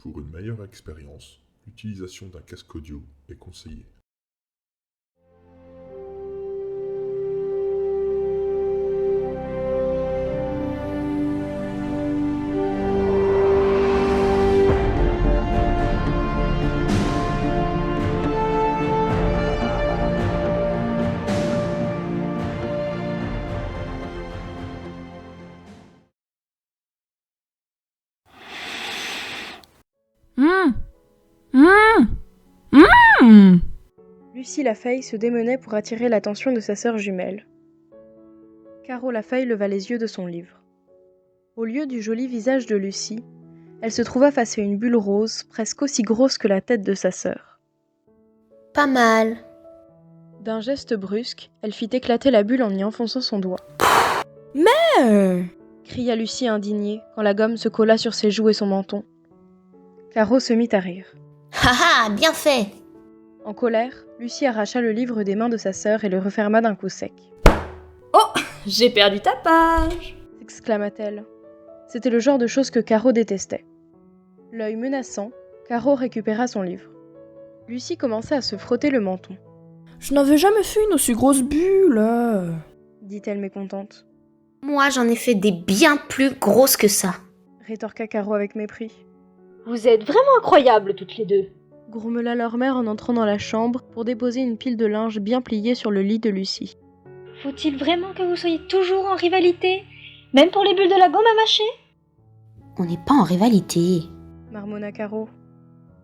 Pour une meilleure expérience, l'utilisation d'un casque audio est conseillée. Lucie Lafeille se démenait pour attirer l'attention de sa sœur jumelle. Caro Lafeille leva les yeux de son livre. Au lieu du joli visage de Lucie, elle se trouva face à une bulle rose, presque aussi grosse que la tête de sa sœur. Pas mal. D'un geste brusque, elle fit éclater la bulle en y enfonçant son doigt. Cria Lucie indignée quand la gomme se colla sur ses joues et son menton. Caro se mit à rire. Haha, bien fait. En colère, Lucie arracha le livre des mains de sa sœur et le referma d'un coup sec. Oh, j'ai perdu ta page, S'exclama-t-elle. C'était le genre de choses que Caro détestait. L'œil menaçant, Caro récupéra son livre. Lucie commença à se frotter le menton, Je n'avais jamais fait une aussi grosse bulle. dit-elle mécontente. Moi, j'en ai fait des bien plus grosses que ça. Rétorqua Caro avec mépris. Vous êtes vraiment incroyables toutes les deux. Grommela leur mère en entrant dans la chambre pour déposer une pile de linge bien pliée sur le lit de Lucie. Faut-il vraiment que vous soyez toujours en rivalité? Même pour les bulles de la gomme à mâcher? On n'est pas en rivalité. Marmonna Caro.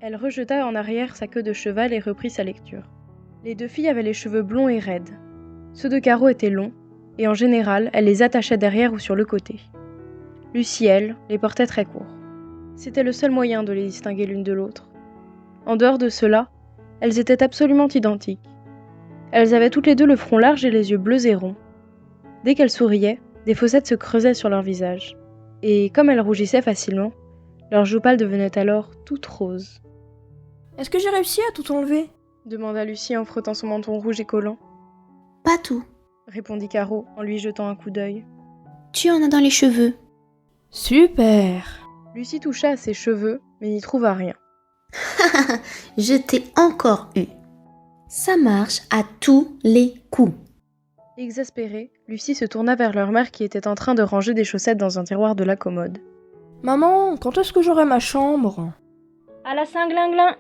Elle rejeta en arrière sa queue de cheval et reprit sa lecture. Les deux filles avaient les cheveux blonds et raides. Ceux de Caro étaient longs, et en général, elle les attachait derrière ou sur le côté. Lucie, elle, les portait très courts. C'était le seul moyen de les distinguer l'une de l'autre. En dehors de cela, elles étaient absolument identiques. Elles avaient toutes les deux le front large et les yeux bleus et ronds. Dès qu'elles souriaient, des fossettes se creusaient sur leur visage. Et comme elles rougissaient facilement, leurs joues pâles devenaient alors toutes roses. Est-ce que j'ai réussi à tout enlever? Demanda Lucie en frottant son menton rouge et collant. Pas tout. Répondit Caro en lui jetant un coup d'œil. Tu en as dans les cheveux. Super. Lucie toucha à ses cheveux, mais n'y trouva rien. Je t'ai encore eu. Ça marche à tous les coups. Exaspérée, Lucie se tourna vers leur mère qui était en train de ranger des chaussettes dans un tiroir de la commode. Maman, quand est-ce que j'aurai ma chambre? À la Saint-Glinglin.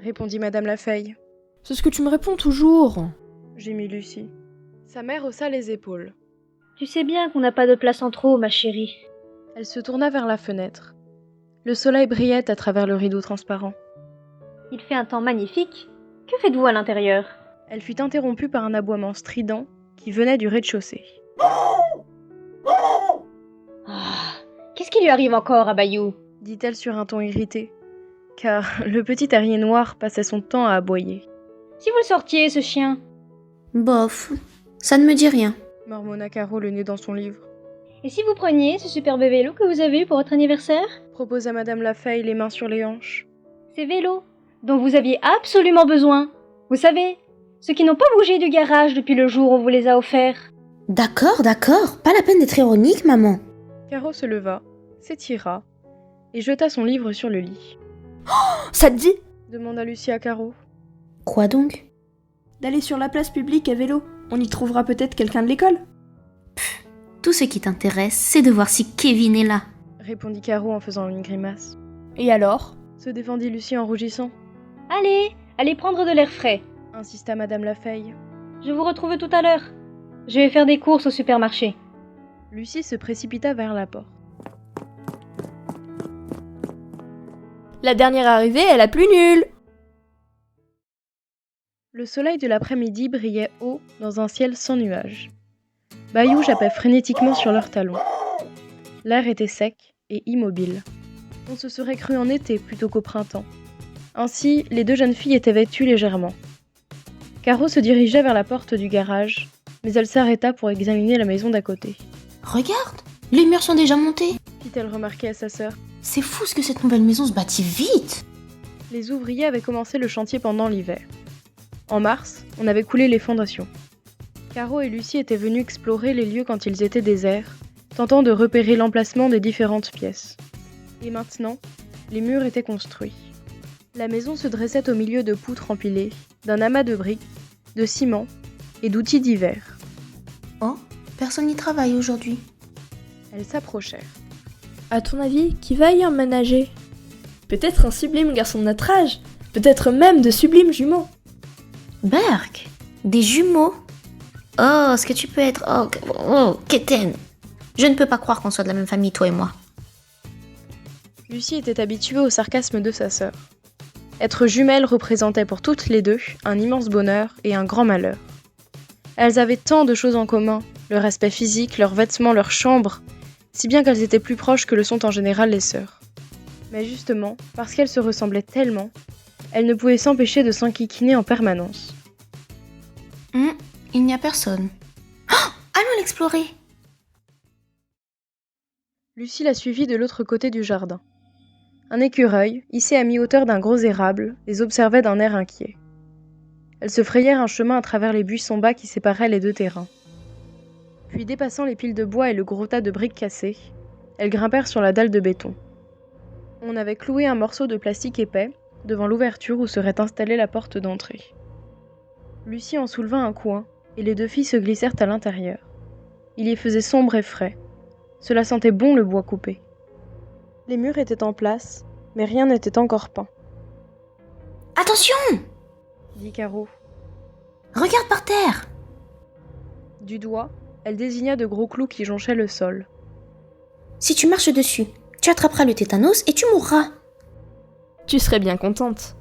Répondit Madame Lafeille. C'est ce que tu me réponds toujours. Gémit Lucie. Sa mère haussa les épaules. Tu sais bien qu'on n'a pas de place en trop, ma chérie. Elle se tourna vers la fenêtre. Le soleil brillait à travers le rideau transparent. Il fait un temps magnifique. Que faites-vous à l'intérieur? Elle fut interrompue par un aboiement strident qui venait du rez-de-chaussée. Ah, qu'est-ce qui lui arrive encore à Bayou? Dit-elle sur un ton irrité, car le petit terrier noir passait son temps à aboyer. Si vous le sortiez, ce chien. Bof, ça ne me dit rien. Mormonna Caro le nez dans son livre. Et si vous preniez ce superbe vélo que vous avez eu pour votre anniversaire? Proposa Madame Lafeille les mains sur les hanches. Ces vélos dont vous aviez absolument besoin. Vous savez, ceux qui n'ont pas bougé du garage depuis le jour où on vous les a offerts. D'accord, pas la peine d'être ironique, maman. Caro se leva, s'étira et jeta son livre sur le lit. Ça te dit Demanda Lucie à Caro. Quoi donc? d'aller sur la place publique à vélo? On y trouvera peut-être quelqu'un de l'école. Tout ce qui t'intéresse, c'est de voir si Kevin est là. Répondit Caro en faisant une grimace. Et alors? Se défendit Lucie en rougissant. Allez prendre de l'air frais. Insista Madame Lafeille. Je vous retrouve tout à l'heure. Je vais faire des courses au supermarché. Lucie se précipita vers la porte. La dernière arrivée est la plus nulle. Le soleil de l'après-midi brillait haut dans un ciel sans nuages. Bayou jappait frénétiquement sur leurs talons. L'air était sec et immobile. On se serait cru en été plutôt qu'au printemps. Ainsi, les deux jeunes filles étaient vêtues légèrement. Caro se dirigea vers la porte du garage, mais elle s'arrêta pour examiner la maison d'à côté. Regarde, les murs sont déjà montés. Fit-elle remarquer à sa sœur. C'est fou ce que cette nouvelle maison se bâtit vite. Les ouvriers avaient commencé le chantier pendant l'hiver. En mars, on avait coulé les fondations. Caro et Lucie étaient venus explorer les lieux quand ils étaient déserts, tentant de repérer l'emplacement des différentes pièces. Et maintenant, Les murs étaient construits. La maison se dressait au milieu de poutres empilées, d'un amas de briques, de ciment et d'outils divers. Oh, personne n'y travaille aujourd'hui. Elles s'approchèrent. À ton avis, qui va y emménager? Peut-être un sublime garçon de notre âge. Peut-être même de sublimes jumeaux. Berk, des jumeaux? Oh, est-ce que tu peux être... Oh, Keten. Je ne peux pas croire qu'on soit de la même famille, toi et moi. Lucie était habituée au sarcasme de sa sœur. Être jumelles représentait pour toutes les deux un immense bonheur et un grand malheur. Elles avaient tant de choses en commun, leur aspect physique, leurs vêtements, leur chambre, si bien qu'elles étaient plus proches que le sont en général les sœurs. Mais justement, parce qu'elles se ressemblaient tellement, elles ne pouvaient s'empêcher de s'enquiquiner en permanence. Il n'y a personne. Oh, allons l'explorer. Lucie la suivit de l'autre côté du jardin. Un écureuil, hissé à mi-hauteur d'un gros érable, les observait d'un air inquiet. Elles se frayèrent un chemin à travers les buissons bas qui séparaient les deux terrains. Puis dépassant les piles de bois et le gros tas de briques cassées, elles grimpèrent sur la dalle de béton. On avait cloué un morceau de plastique épais devant l'ouverture où serait installée la porte d'entrée. Lucie en souleva un coin et les deux filles se glissèrent à l'intérieur. Il y faisait sombre et frais. Cela sentait bon le bois coupé. Les murs étaient en place, mais rien n'était encore peint, Attention! dit Caro. Regarde par terre! Du doigt, elle désigna de gros clous qui jonchaient le sol. Si tu marches dessus, tu attraperas le tétanos et tu mourras. Tu serais bien contente.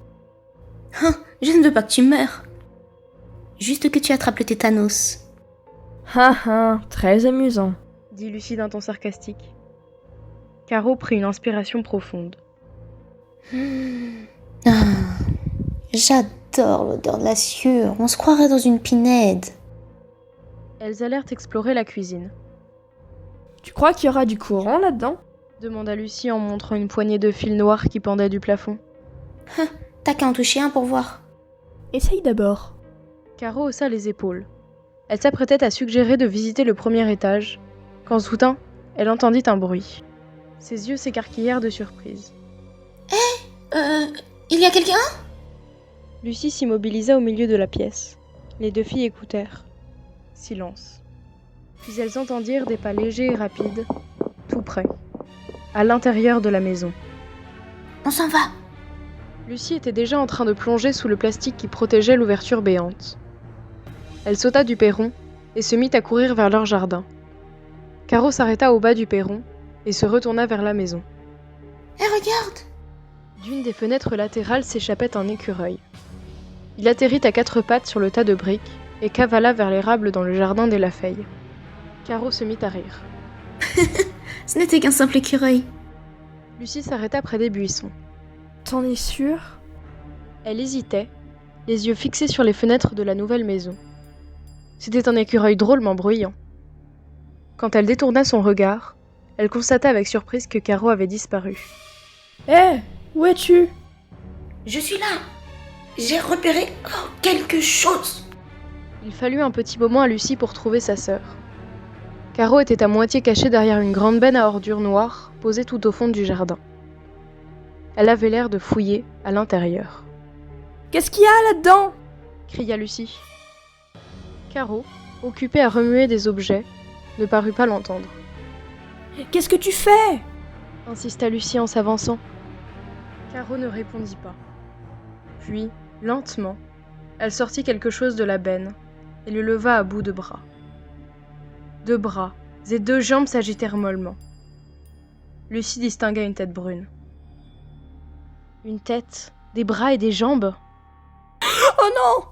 Je ne veux pas que tu meures. Juste que tu attrapes le tétanos. Très amusant. Dit Lucie d'un ton sarcastique. Caro prit une inspiration profonde. J'adore l'odeur de la sciure. On se croirait dans une pinède. Elles allèrent explorer la cuisine. Tu crois qu'il y aura du courant là-dedans? Demanda Lucie en montrant une poignée de fils noirs qui pendaient du plafond. T'as qu'à en toucher un pour voir. Essaye d'abord. Caro haussa les épaules. Elle s'apprêtait à suggérer de visiter le premier étage, quand soudain, elle entendit un bruit. Ses yeux s'écarquillèrent de surprise. Il y a quelqu'un? Lucie s'immobilisa au milieu de la pièce. Les deux filles écoutèrent. Silence. Puis elles entendirent des pas légers et rapides, tout près, à l'intérieur de la maison. On s'en va. Lucie était déjà en train de plonger sous le plastique qui protégeait l'ouverture béante. Elle sauta du perron et se mit à courir vers leur jardin. Caro s'arrêta au bas du perron et se retourna vers la maison. Regarde! D'une des fenêtres latérales s'échappait un écureuil. Il atterrit à quatre pattes sur le tas de briques et cavala vers l'érable dans le jardin des Lafeille. Caro se mit à rire. Ce n'était qu'un simple écureuil. Lucie s'arrêta près des buissons. T'en es sûre? Elle hésitait, les yeux fixés sur les fenêtres de la nouvelle maison. C'était un écureuil drôlement bruyant. Quand elle détourna son regard, elle constata avec surprise que Caro avait disparu. Hé, où es-tu? Je suis là. J'ai repéré quelque chose. Il fallut un petit moment à Lucie pour trouver sa sœur. Caro était à moitié cachée derrière une grande benne à ordures noires posée tout au fond du jardin. Elle avait l'air de fouiller à l'intérieur. Qu'est-ce qu'il y a là-dedans? Cria Lucie. Caro, occupée à remuer des objets, ne parut pas l'entendre. Qu'est-ce que tu fais? Insista Lucie en s'avançant. Caro ne répondit pas. Puis, lentement, elle sortit quelque chose de la benne et le leva à bout de bras. Deux bras et deux jambes s'agitèrent mollement. Lucie distingua une tête brune. Une tête, des bras et des jambes? Oh non!